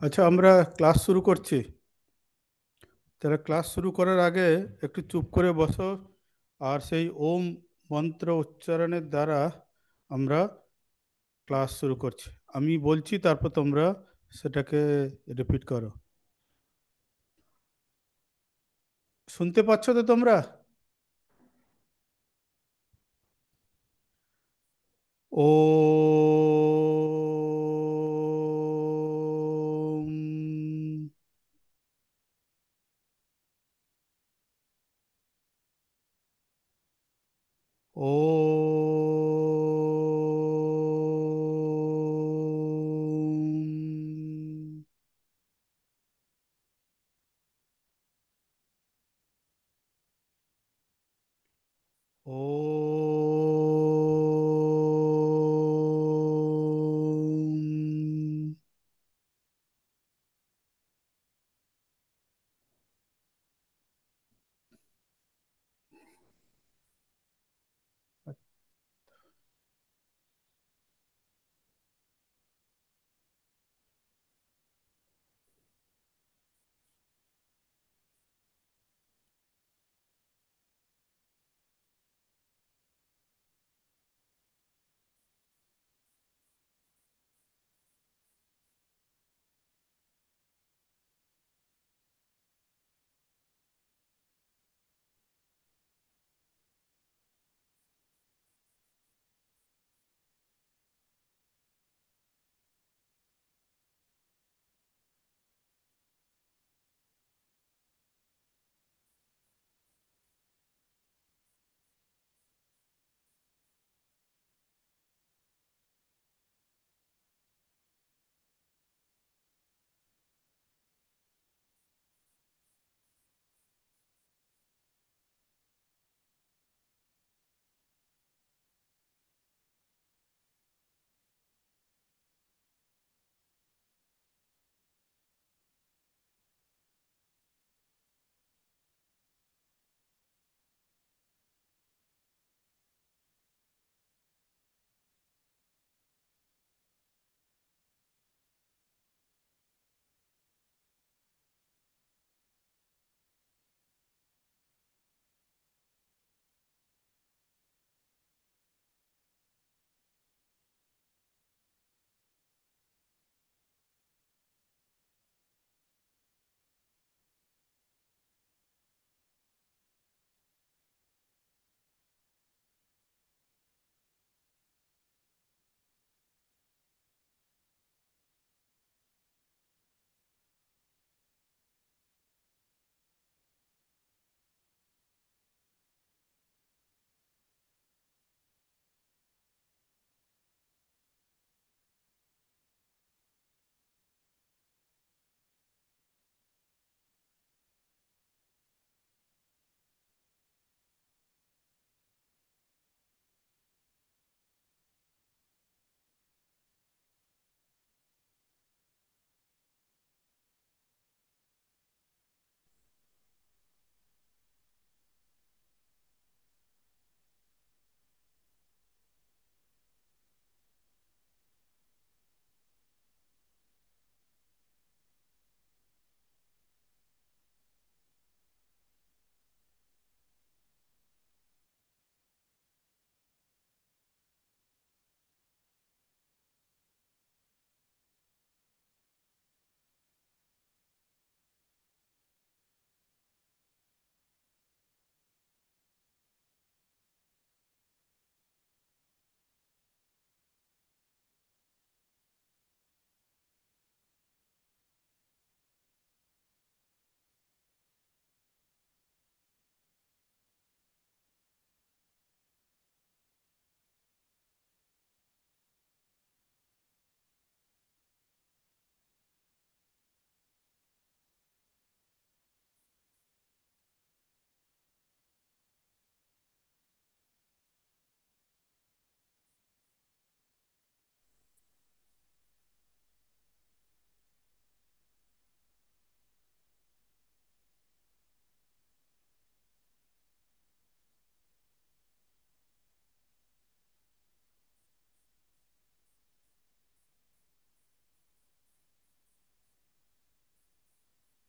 আচ্ছা, আমরা ক্লাস শুরু করছি। তাহলে ক্লাস শুরু করার আগে একটু চুপ করে বসো, আর সেই ওম মন্ত্র উচ্চারণের দ্বারা আমরা ক্লাস শুরু করছি। আমি বলছি, তারপর তোমরা সেটাকে রিপিট করো। শুনতে পাচ্ছ তো তোমরা? ও ও ও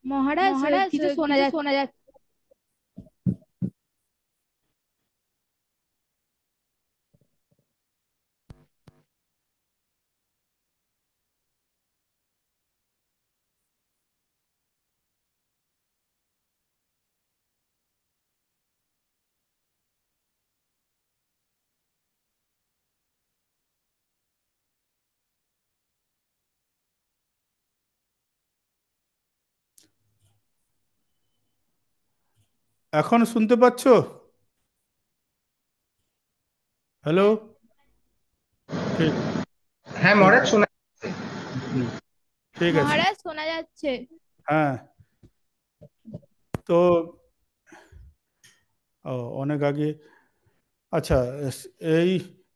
মহারাজ, মহারাজ, কিছু শোনা কিছু যাচ্ছে। শোনা যাচ্ছে। এখন শুনতে পাচ্ছো? হ্যালো। ঠিক। হ্যাঁ ঠিক মহারাজ, আছে। শোনা। হুম, ঠিক আছে। মহারাজ, শোনা যাচ্ছে। হ্যাঁ। তো ও, অনেক আগে। আচ্ছা, এই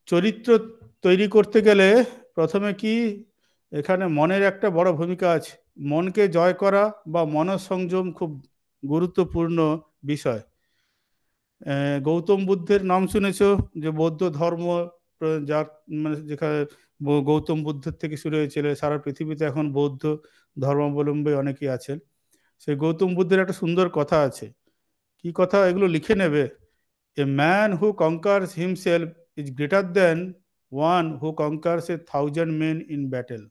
চরিত্র তৈরি করতে গেলে প্রথমে কি, এখানে মনের একটা বড় ভূমিকা আছে। মনকে জয় করা বা মনঃসংযম খুব গুরুত্বপূর্ণ বিষয়। গৌতম বুদ্ধের নাম শুনেছো? যে বৌদ্ধ ধর্ম, যার মানে যেখানে গৌতম বুদ্ধের থেকে শুরু হয়েছিল, সারা পৃথিবীতে এখন বৌদ্ধ ধর্মাবলম্বী অনেকেই আছেন। সেই গৌতম বুদ্ধের একটা সুন্দর কথা আছে। কি কথা, এগুলো লিখে নেবে। A man who conquers himself is greater than one who conquers a thousand men in battle.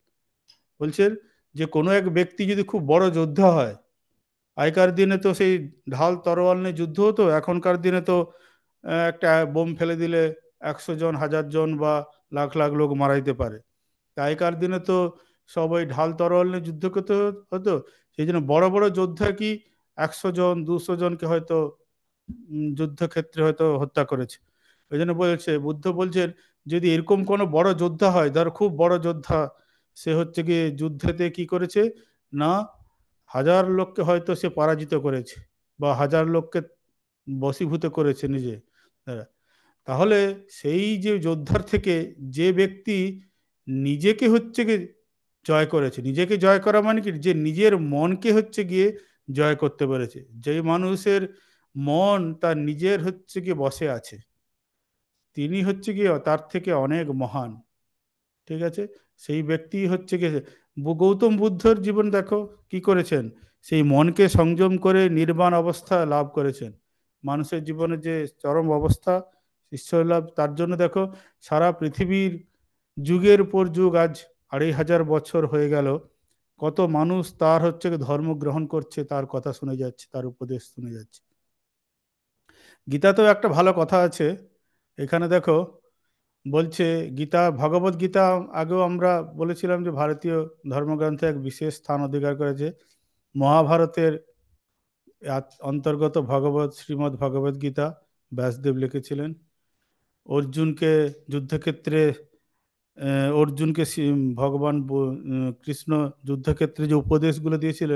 বলছেন যে কোনো এক ব্যক্তি যদি খুব বড় যোদ্ধা হয়, আগেকার দিনে তো সেই ঢাল তরোয়াল নিয়ে যুদ্ধ হতো, এখনকার দিনে তো একটা বোম ফেলে দিলে 100 জন, 1000 জন বা লাখ লাখ লোক মারা যেতে পারে। আগেকার দিনে তো সবাই ঢাল তরোয়াল নিয়ে যুদ্ধ করতে হতো। সেই জন্য বড় বড় যোদ্ধা কি 100 জন, 200 জনকে হয়তো যুদ্ধক্ষেত্রে হয়তো হত্যা করেছে। ওই জন্য বলছে, বুদ্ধ বলছেন, যদি এরকম কোনো বড় যোদ্ধা হয়, ধর খুব বড় যোদ্ধা, সে হচ্ছে গিয়ে যুদ্ধেতে কি করেছে না, 1000 লোককে হয়তো সে পরাজিত করেছে বা 1000 লোককে বশীভূত করেছে নিজে দ্বারা। তাহলে সেই যে যোদ্ধার থেকে যে ব্যক্তি নিজেকে হচ্ছে গিয়ে জয় করেছে, নিজেকে জয় করা মানে কি, যে নিজের মনকে হচ্ছে গিয়ে জয় করতে পেরেছে, যে মানুষের মন তার নিজের হচ্ছে গিয়ে বসে আছে, তিনি হচ্ছে গিয়ে তার থেকে অনেক মহান। ঠিক আছে। সেই ব্যক্তি হচ্ছে গিয়ে গৌতম বুদ্ধর জীবন দেখো কি করেছেন, সেই মনকে সংযম করে নির্বাণ অবস্থা লাভ করেছেন। মানুষের জীবনে যে চরম অবস্থা ঈশ্বর লাভ, তার জন্য দেখো সারা পৃথিবীর যুগের পর যুগ, আজ 2500 বছর হয়ে গেল, কত মানুষ তার হচ্ছে গিয়ে ধর্ম গ্রহণ করছে, তার কথা শুনে যাচ্ছে, তার উপদেশ শুনে যাচ্ছে। গীতাতেও একটা ভালো কথা আছে। এখানে দেখো বলছে, গীতা, ভগবত গীতা, আগেও আমরা বলেছিলাম যে ভারতীয় ধর্মগ্রন্থে এক বিশেষ স্থান অধিকার করেছে। মহাভারতের অন্তর্গত ভগবত শ্রীমদ্ ভগবত গীতা ব্যাসদেব লিখেছিলেন। অর্জুনকে যুদ্ধক্ষেত্রে, অর্জুনকে ভগবান কৃষ্ণ যুদ্ধক্ষেত্রে যে উপদেশগুলো দিয়েছিল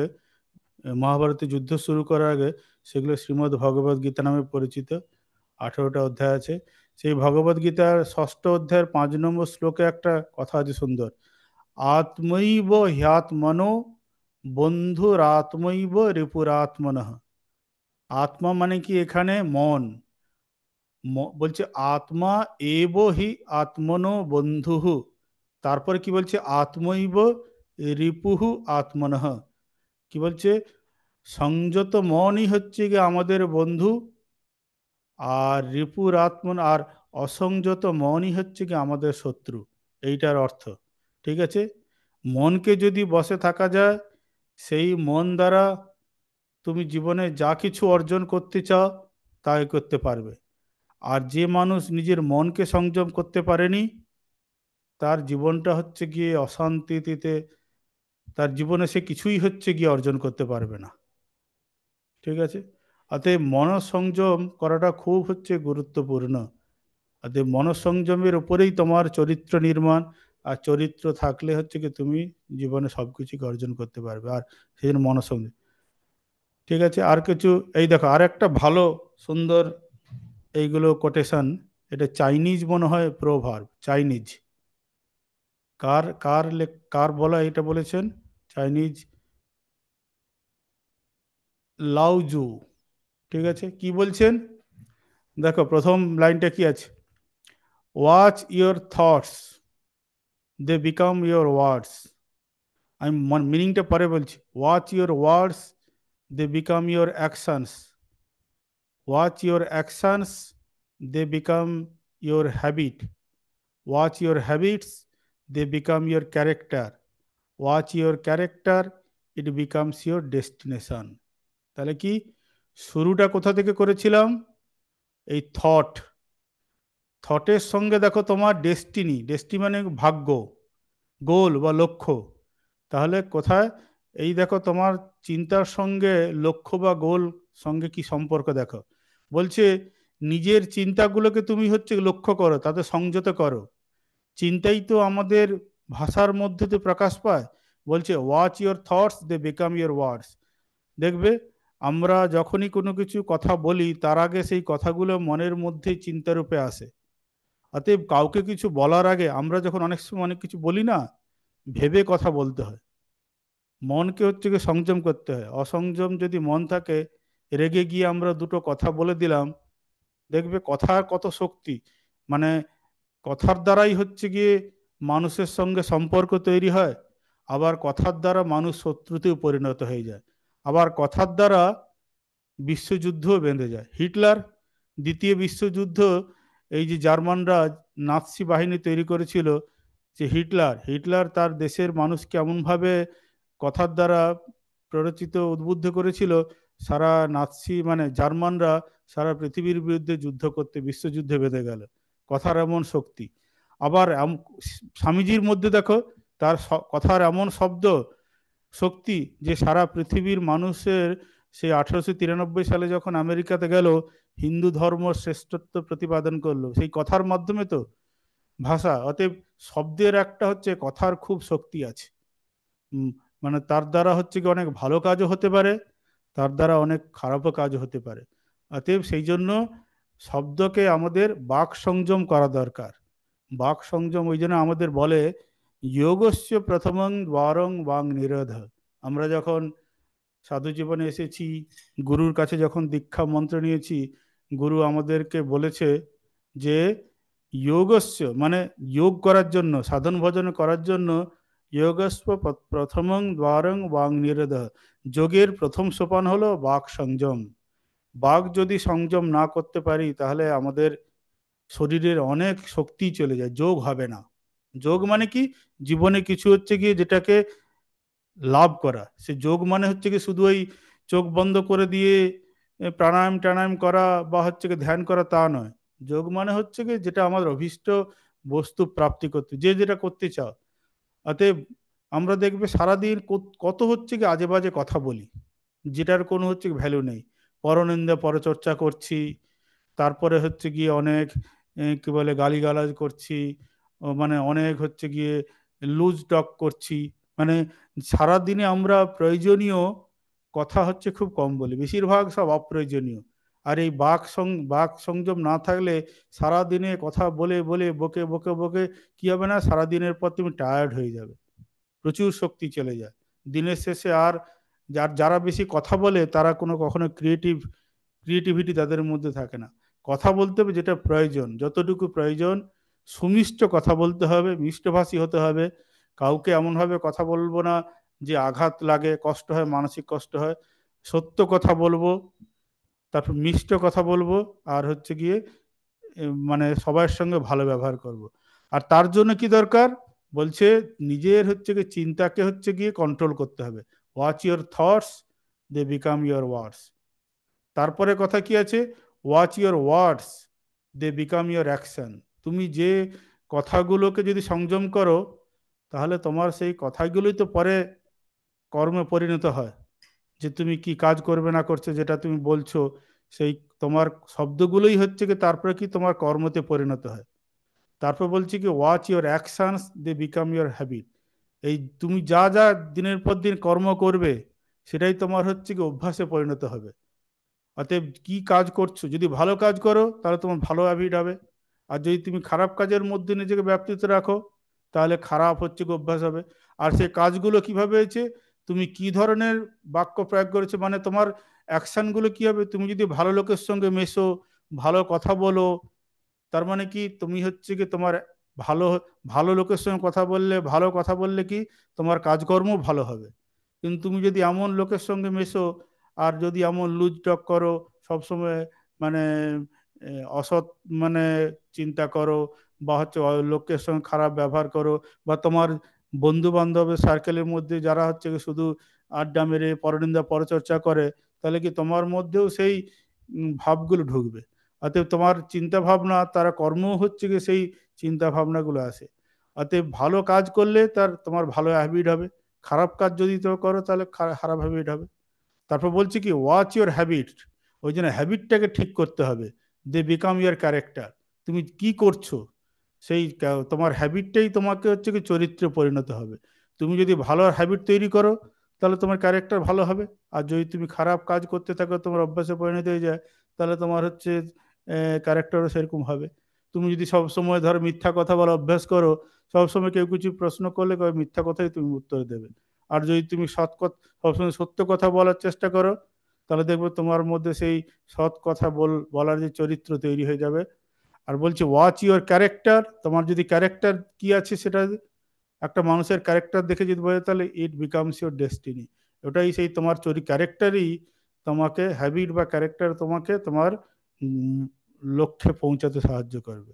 মহাভারতে যুদ্ধ শুরু করার আগে, সেগুলো শ্রীমদ্ ভগবত গীতা নামে পরিচিত। 18টা অধ্যায় আছে। সেই ভগবত গীতার 6ষ্ঠ অধ্যায়ের 5 নম্বর শ্লোকে একটা কথা আছে সুন্দর। আত্মৈব হ্যাত্মনো বন্ধুরাত্মৈব রিপুরাত্মনঃ। আত্মা মানে কি এখানে মন। বলছে আত্মা এব হি আত্মনো বন্ধুঃ। তারপরে কি বলছে, আত্মৈব রিপুহু আত্মনঃ। কি বলছে, সংযত মনই হচ্ছে গিয়ে আমাদের বন্ধু, আর রিপুর আত্মন আর অসংযত মনই হচ্ছে কি আমাদের শত্রু। এইটার অর্থ। ঠিক আছে। মনকে যদি বসে থাকা যায়, সেই মন দ্বারা তুমি জীবনে যা কিছু অর্জন করতে চাও তাই করতে পারবে। আর যে মানুষ নিজের মনকে সংযম করতে পারেনি, তার জীবনটা হচ্ছে গিয়ে অশান্তিতে, তার জীবনে সে কিছুই হচ্ছে গিয়ে অর্জন করতে পারবে না। ঠিক আছে। অতএব মনঃসংযম করাটা খুব হচ্ছে গুরুত্বপূর্ণ। অতএব মনঃসংযমের উপরেই তোমার চরিত্র নির্মাণ। আর চরিত্র থাকলে হচ্ছে কি তুমি জীবনে সব কিছুকে অর্জন করতে পারবে। আর সেই জন্য মনঃসংযম। ঠিক আছে। আর কিছু, এই দেখো আর একটা ভালো সুন্দর এইগুলো কোটেশন। এটা চাইনিজ মনে হয় প্রোভার্ব, চাইনিজ। কার বলা এটা বলেছেন? Chinese Lao Tzu. ঠিক আছে, কি বলছেন দেখো, প্রথম লাইনটা কি আছে, watch your thoughts, they become your words. আমি মিনিংটা পরে বলছি। Watch your words, they become your actions. Watch your actions, they become your habit. Watch your habits, they become your character. Watch your character, it becomes your destination. তাহলে কি শুরুটা কোথা থেকে করেছিলাম? এই থটের সঙ্গে দেখো তোমার ডেস্টিনি, ডেস্টিনি মানে ভাগ্য, গোল বা লক্ষ্য। তাহলে কোথায় এই দেখো তোমার চিন্তার সঙ্গে লক্ষ্য বা গোল সঙ্গে কি সম্পর্ক দেখো। বলছে নিজের চিন্তাগুলোকে তুমি হচ্ছে লক্ষ্য করো, তাতে সংযত করো। চিন্তাই তো আমাদের ভাষার মধ্যে তো প্রকাশ পায়। বলছে watch your thoughts, they become your words. দেখবে আমরা যখনই কোনো কিছু কথা বলি তার আগে সেই কথাগুলো মনের মধ্যেই চিন্তারূপে আসে। অতএব কাউকে কিছু বলার আগে আমরা যখন অনেক সময় অনেক কিছু বলি না, ভেবে কথা বলতে হয়। মনকে হচ্ছে কি সংযম করতে হয়। অসংযম যদি মন থাকে, রেগে গিয়ে আমরা দুটো কথা বলে দিলাম, দেখবে কথার কত শক্তি। মানে কথার দ্বারাই হচ্ছে গিয়ে মানুষের সঙ্গে সম্পর্ক তৈরি হয়, আবার কথার দ্বারা মানুষ শত্রুতেও পরিণত হয়ে যায়, আবার কথার দ্বারা বিশ্বযুদ্ধও বেঁধে যায়। হিটলার দ্বিতীয় বিশ্বযুদ্ধ, এই যে জার্মানরা নাৎসি বাহিনী তৈরি করেছিল, যে হিটলার হিটলার তার দেশের মানুষকে এমনভাবে কথার দ্বারা প্ররোচিত উদ্বুদ্ধ করেছিল, সারা নাৎসি মানে জার্মানরা সারা পৃথিবীর বিরুদ্ধে যুদ্ধ করতে বিশ্বযুদ্ধে বেঁধে গেল। কথার এমন শক্তি। আবার স্বামীজির মধ্যে দেখো তার কথার এমন শব্দ শক্তি যে সারা পৃথিবীর মানুষের, সেই 1893 সালে যখন আমেরিকাতে গেল, হিন্দু ধর্ম শ্রেষ্ঠত্ব প্রতিপাদন করলো সেই কথার মাধ্যমে তো, ভাষা। অতএব শব্দের একটা হচ্ছে কথার খুব শক্তি আছে। মানে তার দ্বারা হচ্ছে কি অনেক ভালো কাজও হতে পারে, তার দ্বারা অনেক খারাপও কাজ হতে পারে। অতএব সেই জন্য শব্দকে আমাদের বাক সংযম করা দরকার। বাক সংযম ওই জন্য আমাদের বলে যোগস্য প্রথমং দ্বারং বাং নিরোধ। আমরা যখন সাধু জীবনে এসেছি, গুরুর কাছে যখন দীক্ষা মন্ত্র নিয়েছি, গুরু আমাদেরকে বলেছে যে যোগস্য মানে যোগ করার জন্য, সাধন ভজন করার জন্য, যোগস্ব প্রথমং দ্বারং বাং নিরোধ। যোগের প্রথম সোপান হলো বাক সংযম। বাক যদি সংযম না করতে পারি তাহলে আমাদের শরীরের অনেক শক্তি চলে যায়, যোগ হবে না। যোগ মানে কি? জীবনে কিছু হচ্ছে কি যেটাকে লাভ করা, সে যোগ মানে হচ্ছে কি শুধু ওই চোখ বন্ধ করে দিয়ে প্রাণায়াম টানায়াম করা বা হচ্ছে কি ধ্যান করা তা নয়। যোগ মানে হচ্ছে কি যেটা আমাদের অভীষ্ট বস্তু প্রাপ্তি করতে, যে যেটা করতে চাও। অতএব আমরা দেখবে সারাদিন কত হচ্ছে কি আজে বাজে কথা বলি, যেটার কোনো হচ্ছে ভ্যালু নেই। পরনিন্দা পরচর্চা করছি, তারপরে হচ্ছে গিয়ে অনেক কি বলে গালিগালাজ করছি, মানে অনেক হচ্ছে গিয়ে লুজ টক করছি। মানে সারাদিনে আমরা প্রয়োজনীয় কথা হচ্ছে খুব কম বলি, বেশিরভাগ সব অপ্রয়োজনীয়। আর এই বাক সংযম না থাকলে সারাদিনে কথা বলে বলে বকে বকে বকে কি হবে না, সারাদিনের পর তুমি টায়ার্ড হয়ে যাবে, প্রচুর শক্তি চলে যায়। দিনের শেষে আর যারা বেশি কথা বলে তারা কখনো ক্রিয়েটিভিটি তাদের মধ্যে থাকে না। কথা বলতে হবে যেটা প্রয়োজন, যতটুকু প্রয়োজন, সুমিষ্ট কথা বলতে হবে, মিষ্টভাষী হতে হবে। কাউকে এমনভাবে কথা বলবো না যে আঘাত লাগে, কষ্ট হয়, মানসিক কষ্ট হয়। সত্য কথা বলবো, তারপর মিষ্ট কথা বলবো, আর হচ্ছে গিয়ে মানে সবার সঙ্গে ভালো ব্যবহার করব। আর তার জন্য কি দরকার? বলছে নিজের হচ্ছে গিয়ে চিন্তাকে হচ্ছে গিয়ে কন্ট্রোল করতে হবে। Watch your thoughts, they become your words. তারপরে কথা কি আছে? Watch your words, they become your action. তুমি যে কথাগুলোকে যদি সংযম করো, তাহলে তোমার সেই কথাগুলোই তো পরে কর্মে পরিণত হয়। যে তুমি কি কাজ করবে না করছো, যেটা তুমি বলছো, সেই তোমার শব্দগুলোই হচ্ছে কি তারপরে কি তোমার কর্মতে পরিণত হয়। তারপর বলছি কি watch your actions, they become your habit. এই তুমি যা যা দিনের পর দিন কর্ম করবে, সেটাই তোমার হচ্ছে কি অভ্যাসে পরিণত হবে। অতএব কি কাজ করছো, যদি ভালো কাজ করো তাহলে তোমার ভালো হ্যাবিট হবে। আর যদি তুমি খারাপ কাজের মধ্যে নিজেকে ব্যাপৃত রাখো, তাহলে খারাপ হচ্ছে কি অভ্যাস হবে। আর সেই কাজগুলো কিভাবে হয়েছে, তুমি কি ধরনের বাক্য প্রয়োগ করেছো, মানে তোমার অ্যাকশনগুলো কি হবে। তুমি যদি ভালো লোকের সঙ্গে মেশো, ভালো কথা বলো, তার মানে কি তুমি হচ্ছে কি তোমার ভালো ভালো লোকের সঙ্গে কথা বললে, ভালো কথা বললে কি তোমার কাজকর্ম ভালো হবে। কিন্তু তুমি যদি এমন লোকের সঙ্গে মেশো আর যদি এমন লুজ টক করো, সবসময় মানে অসৎ মানে চিন্তা করো, বা হচ্ছে লোকের সঙ্গে খারাপ ব্যবহার করো, বা তোমার বন্ধু বান্ধবের সার্কেলের মধ্যে যারা হচ্ছে কি শুধু আড্ডা মেরে পরনিন্দা পরচর্চা করে, তাহলে কি তোমার মধ্যেও সেই ভাবগুলো ঢুকবে। অতএব তোমার চিন্তা ভাবনা, তারা কর্ম হচ্ছে কি সেই চিন্তা ভাবনাগুলো আসে। অতএব ভালো কাজ করলে তোমার ভালো হ্যাবিট হবে, খারাপ কাজ যদি তো করো তাহলে খারাপ হ্যাবিট হবে। তারপর বলছে কি ওয়াচ ইউর হ্যাবিট, ওই জন্য হ্যাবিটটাকে ঠিক করতে হবে। They become your character. তুমি কি করছো, সেই তোমার হ্যাবিটটাই তোমাকে হচ্ছে কি চরিত্রে পরিণত হবে। তুমি যদি ভালো হ্যাবিট তৈরি করো, তাহলে তোমার ক্যারেক্টার ভালো হবে। আর যদি তুমি খারাপ কাজ করতে থাকো, তোমার অভ্যাসে পরিণত হয়ে যায়, তাহলে তোমার হচ্ছে ক্যারেক্টারও সেরকম হবে। তুমি যদি সব সময় ধরো মিথ্যা কথা বলা অভ্যাস করো, সবসময় কেউ কিছু প্রশ্ন করলে মিথ্যা কথাই তুমি উত্তর দেবে। আর যদি তুমি সবসময় সত্য কথা বলার চেষ্টা করো, তাহলে দেখবে তোমার মধ্যে সেই সৎ কথা বলার যে চরিত্র তৈরি হয়ে যাবে। আর বলছে ওয়াচ ইউর ক্যারেক্টার, তোমার যদি ক্যারেক্টার কি আছে সেটা, একটা মানুষের ক্যারেক্টার দেখে যদি বোঝে, তাহলে ইট বিকামস ইউর ডেস্টিনি। ওটাই সেই তোমার ক্যারেক্টারই তোমাকে, হ্যাবিট বা ক্যারেক্টার তোমাকে তোমার উম, লক্ষ্যে পৌঁছাতে সাহায্য করবে।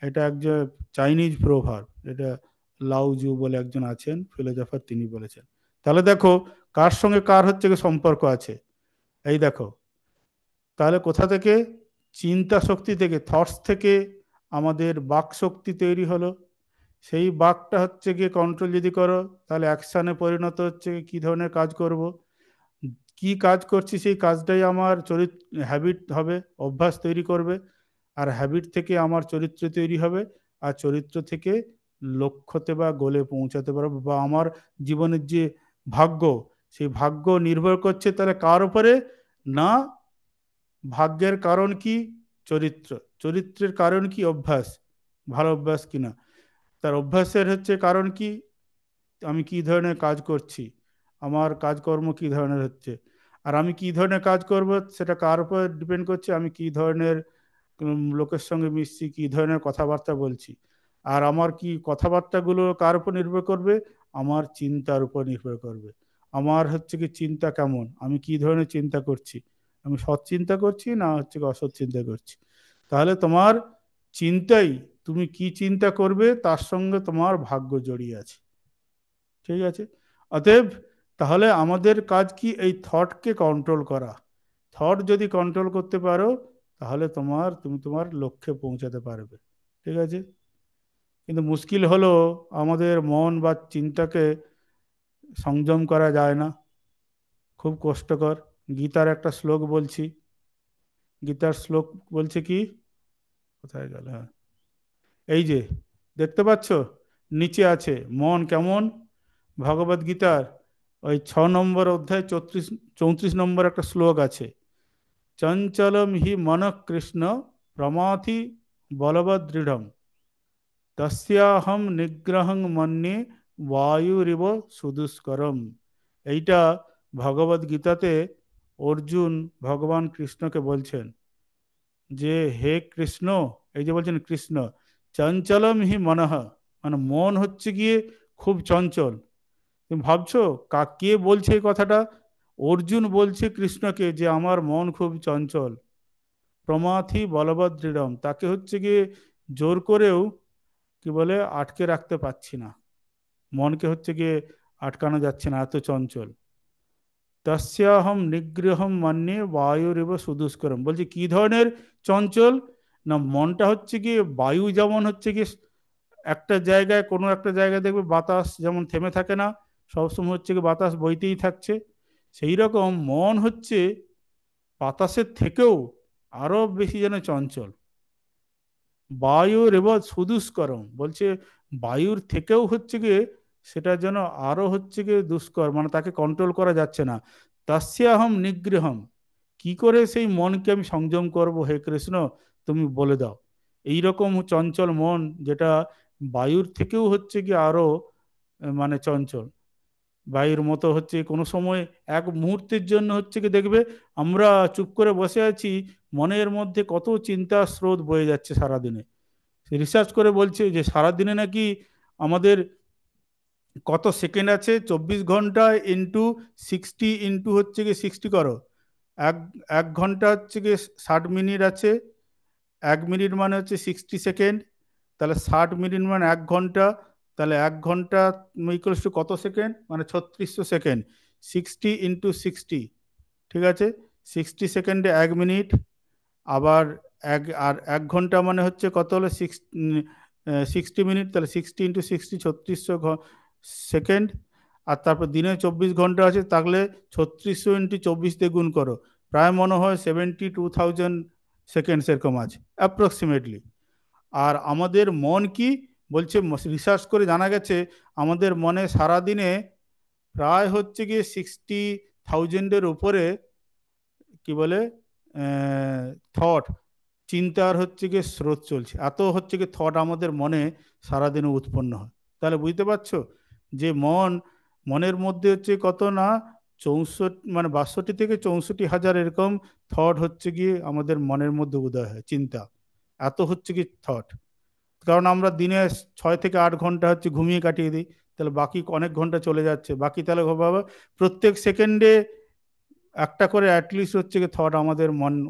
এটা একজন চাইনিজ প্রভাব, এটা লাউজু বলে একজন আছেন ফিলোজফার, তিনি বলেছেন। তাহলে দেখো কার সঙ্গে কার হচ্ছে কি সম্পর্ক আছে। এই দেখো, তাহলে কোথা থেকে, চিন্তা শক্তি থেকে, থটস থেকে আমাদের বাক শক্তি তৈরি হলো। সেই বাকটা হচ্ছে গিয়ে কন্ট্রোল যদি করো, তাহলে অ্যাকশানে পরিণত হচ্ছে কি ধরনের কাজ করব, কি কাজ করছি সেই কাজটাই আমার হ্যাবিট হবে, অভ্যাস তৈরি করবে। আর হ্যাবিট থেকে আমার চরিত্র তৈরি হবে। আর চরিত্র থেকে লক্ষ্যতে বা গোলে পৌঁছাতে পারবো, বা আমার জীবনের যে ভাগ্য, সেই ভাগ্য নির্ভর করছে তাহলে কার উপরে না, ভাগ্যের কারণ কি, চরিত্র, চরিত্রের কারণ কি, অভ্যাস, ভালো অভ্যাস কিনা, তার অভ্যাসের হচ্ছে কারণ কি, আমি কি ধরনের কাজ করছি, আমার কাজকর্ম কি ধরনের হচ্ছে। আর আমি কি ধরনের কাজ করব সেটা কার উপর ডিপেন্ড করছে, আমি কি ধরনের লোকের সঙ্গে মিশছি, কি ধরনের কথাবার্তা বলছি। আর আমার কি কথাবার্তাগুলো কার উপর নির্ভর করবে, আমার চিন্তার উপর নির্ভর করবে। আমার হচ্ছে কি চিন্তা কেমন, আমি কি ধরনের চিন্তা করছি, আমি সৎ চিন্তা করছি না হচ্ছে কি অসৎ চিন্তা করছি। তাহলে তোমার চিন্তাই, তুমি কি চিন্তা করবে তার সঙ্গে তোমার ভাগ্য জড়িয়ে আছে। ঠিক আছে। অতএব তাহলে আমাদের কাজ কি, এই থটকে কন্ট্রোল করা। থট যদি কন্ট্রোল করতে পারো, তাহলে তুমি তোমার লক্ষ্যে পৌঁছাতে পারবে। ঠিক আছে। কিন্তু মুশকিল হলো, আমাদের মন বা চিন্তাকে সংযম করা যায় না, খুব কষ্টকর। গীতার একটা শ্লোক বলছি, গীতার শ্লোক বলছে কি, কোথায় গেল, হ্যাঁ, এই যে দেখতে পাচ্ছ, নিচে আছে, মন কেমন, ভগবদ গীতার ওই 6 নম্বর অধ্যায় 34 34 নম্বর একটা শ্লোক আছে, চঞ্চলম হি মন কৃষ্ণ প্রমাথি বলবৎ দৃঢ়ম তস্যাহম নিগ্রহং মন্যে বায়ুরিব সুদুষ্করম। এইটা ভগবদ গীতাতে অর্জুন ভগবান কৃষ্ণকে বলছেন যে হে কৃষ্ণ, এই যে বলছেন কৃষ্ণ, চঞ্চলম হি মনঃ, মানে মন হচ্ছে গিয়ে খুব চঞ্চল। তুমি ভাবছো কে বলছে এই কথাটা, অর্জুন বলছে কৃষ্ণকে যে আমার মন খুব চঞ্চল, প্রমাথি বলবৎ দৃঢ়ম, তাকে হচ্ছে গিয়ে জোর করেও কি বলে আটকে রাখতে পারছি না, মনকে হচ্ছে গিয়ে আটকানো যাচ্ছে না, এত চঞ্চল। তস্যাহম নিগ্রহম মান্যে বায়ুরেব সুদুষ্করম, বলছে কি ধরনের চঞ্চল, না মনটা হচ্ছে গিয়ে বায়ু, যেমন হচ্ছে গিয়ে একটা জায়গায়, কোনো একটা জায়গায় দেখবে বাতাস যেমন থেমে থাকে না, সবসময় হচ্ছে কি বাতাস বইতেই থাকছে, সেই রকম মন হচ্ছে বাতাসের থেকেও আরো বেশি যেন চঞ্চল। বায়ুর এবার সুদুষ্করম বলছে, বায়ুর থেকেও হচ্ছে গিয়ে সেটা যেন আরো হচ্ছে গিয়ে দুষ্কর, মানে তাকে কন্ট্রোল করা যাচ্ছে না। তাস্যাহম নিগ্রহম, কি করে সেই মনকে আমি সংযম করব হে কৃষ্ণ, তুমি বলে দাও। এই রকম চঞ্চল মন, যেটা বায়ুর থেকেও হচ্ছে কি আরো মানে চঞ্চল, বায়ুর মতো হচ্ছে কোনো সময় এক মুহূর্তের জন্য হচ্ছে কি দেখবে আমরা চুপ করে বসে আছি, মনের মধ্যে কত চিন্তা স্রোত বয়ে যাচ্ছে সারাদিনে। রিসার্চ করে বলছে যে সারাদিনে নাকি আমাদের কত সেকেন্ড আছে, 24 ঘন্টা ইন্টু 60 ইন্টু হচ্ছে কি 60 করো, এক এক ঘন্টা হচ্ছে গিয়ে 60 মিনিট আছে, 1 মিনিট মানে হচ্ছে 60 সেকেন্ড, তাহলে 60 মিনিট মানে 1 ঘন্টা, তাহলে 1 ঘন্টা ইকুয়ালস টু কত সেকেন্ড, মানে 3600 সেকেন্ড। 60 × 60, ঠিক আছে, 60 সেকেন্ডে 1 মিনিট, আবার আর 1 ঘন্টা মানে হচ্ছে কত হলো 60 মিনিট, তাহলে 60 × 60, 3600 সেকেন্ড। আর তারপর দিনে 24 ঘন্টা আছে, তাহলে 3600 × 24 দিয়ে গুণ করো, প্রায় মনে হয় 72,000 সেকেন্ডস এরকম আছে অ্যাপ্রক্সিমেটলি। আর আমাদের মন কি বলছে, রিসার্চ করে জানা গেছে আমাদের মনে সারাদিনে প্রায় হচ্ছে গিয়ে 60,000-এর উপরে কি বলে থট, চিন্তার হচ্ছে গিয়ে স্রোত চলছে, এত হচ্ছে গিয়ে থট আমাদের মনে সারাদিনে উৎপন্ন হয়। তাহলে বুঝতে পারছো যে মনের মধ্যে হচ্ছে কত না 64 মানে 62 থেকে 64 হাজার এরকম থট হচ্ছে গিয়ে আমাদের মনের মধ্যে উদয় হয়, চিন্তা, এত হচ্ছে কি থট। কারণ আমরা দিনে 6 থেকে 8 ঘন্টা হচ্ছে ঘুমিয়ে কাটিয়ে দিই, তাহলে বাকি অনেক ঘন্টা চলে যাচ্ছে, বাকি তাহলে ভাবা প্রত্যেক সেকেন্ডে একটা করে অ্যাটলিস্ট হচ্ছে কি থট আমাদের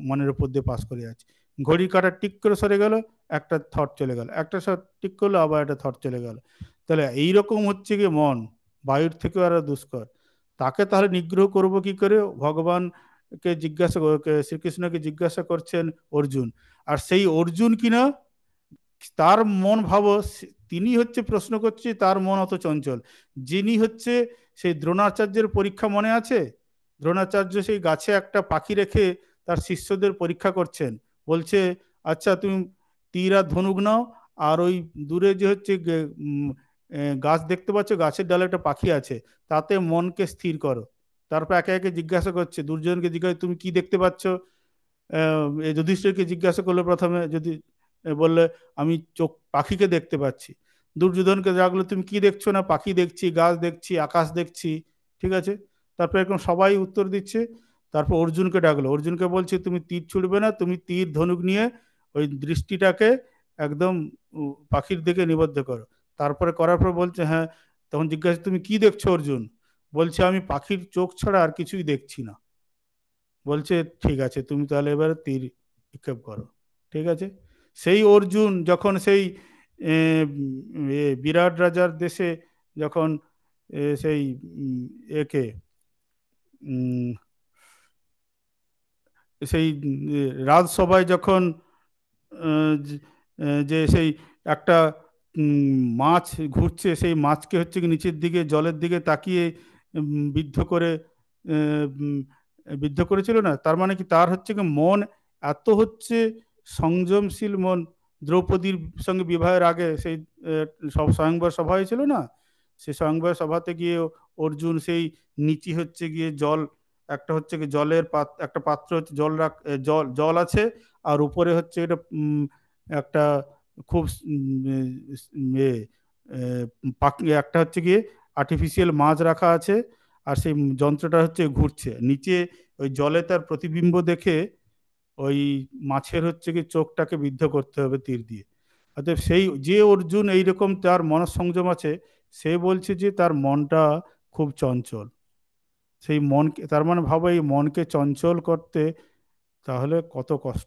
মনের উপর দিয়ে পাস করে যাচ্ছে। ঘড়ি কাটা টিক করে সরে গেল, একটা থট চলে গেল, একটা শট টিক করলো, আবার একটা থট চলে গেল। তাহলে এইরকম হচ্ছে কি মন বায়ুর থেকেও আরো দুষ্কর। তাকে তাহলে নিগ্রহ করব কি করে, ভগবানকে শ্রীকৃষ্ণকে জিজ্ঞাসা করছেন অর্জুন। আর সেই অর্জুন কিনা তার মন ভাবো, তিনি হচ্ছে প্রশ্ন করছে, তার মন অত চঞ্চল। যিনি হচ্ছে সেই দ্রোণাচার্যের পরীক্ষা মনে আছে, দ্রোণাচার্য সেই গাছে একটা পাখি রেখে তার শিষ্যদের পরীক্ষা করছেন, বলছে আচ্ছা তুমি তীর আর ধনুক নাও, আর ওই দূরে যে হচ্ছে গাছ দেখতে পাচ্ছ, গাছের ডালে একটা পাখি আছে, তাতে মনকে স্থির করো। তারপর একে একে জিজ্ঞাসা করছে, দুর্যোধনকে জিজ্ঞাসা তুমি কি দেখতে পাচ্ছ, এই যুধিষ্ঠিরকে জিজ্ঞাসা করলো প্রথমে, যদি বললে আমি চোখ পাখিকে দেখতে পাচ্ছি। দুর্যোধনকে ডাকলো তুমি কি দেখছো, না পাখি দেখছি, গাছ দেখছি, আকাশ দেখছি, ঠিক আছে। তারপর এরকম সবাই উত্তর দিচ্ছে। তারপর অর্জুনকে ডাকলো, অর্জুনকে বলছে তুমি তীর ছুড়বে না, তুমি তীর ধনুক নিয়ে ওই দৃষ্টিটাকে একদম পাখির দিকে নিবদ্ধ করো। তারপরে করার পর বলছে হ্যাঁ, তখন জিজ্ঞাসা তুমি কি দেখছো অর্জুন, বলছে আমি পাখির চোখ ছাড়া আর কিছুই দেখছি না। বলছে ঠিক আছে, তুমি তাহলে এবারে তীর নিক্ষেপ করো, ঠিক আছে। সেই অর্জুন যখন সেই বিরাট রাজার দেশে যখন সেই একে উম, সেই রাজসভায় যখন যে সেই একটা মাছ ঘুরছে, সেই মাছকে হচ্ছে কি নিচের দিকে জলের দিকে তাকিয়ে বিদ্ধ করে আহ, উম, বিদ্ধ করেছিল না, তার মানে কি তার হচ্ছে কি মন এত হচ্ছে সংযমশীল মন। দ্রৌপদীর সঙ্গে বিবাহের আগে সেই সব স্বয়ংবর সভা হয়েছিল না, সেই স্বয়ংবর সভাতে গিয়ে অর্জুন সেই নিচি হচ্ছে গিয়ে জল, একটা হচ্ছে কি জলের একটা পাত্র হচ্ছে জল জল জল আছে, আর উপরে হচ্ছে এটা একটা খুব একটা হচ্ছে গিয়ে আর্টিফিশিয়াল মাছ রাখা আছে, আর সেই যন্ত্রটা হচ্ছে ঘুরছে নিচে, ওই জলে তার প্রতিবিম্ব দেখে ওই মাছের হচ্ছে কি চোখটাকে বিদ্ধ করতে হবে তীর দিয়ে। অতএব সেই যে অর্জুন এইরকম তার মনঃসংযম আছে, সে বলছে যে তার মনটা খুব চঞ্চল। সেই মনকে, তার মানে ভাবো এই মনকে চঞ্চল করতে তাহলে কত কষ্ট।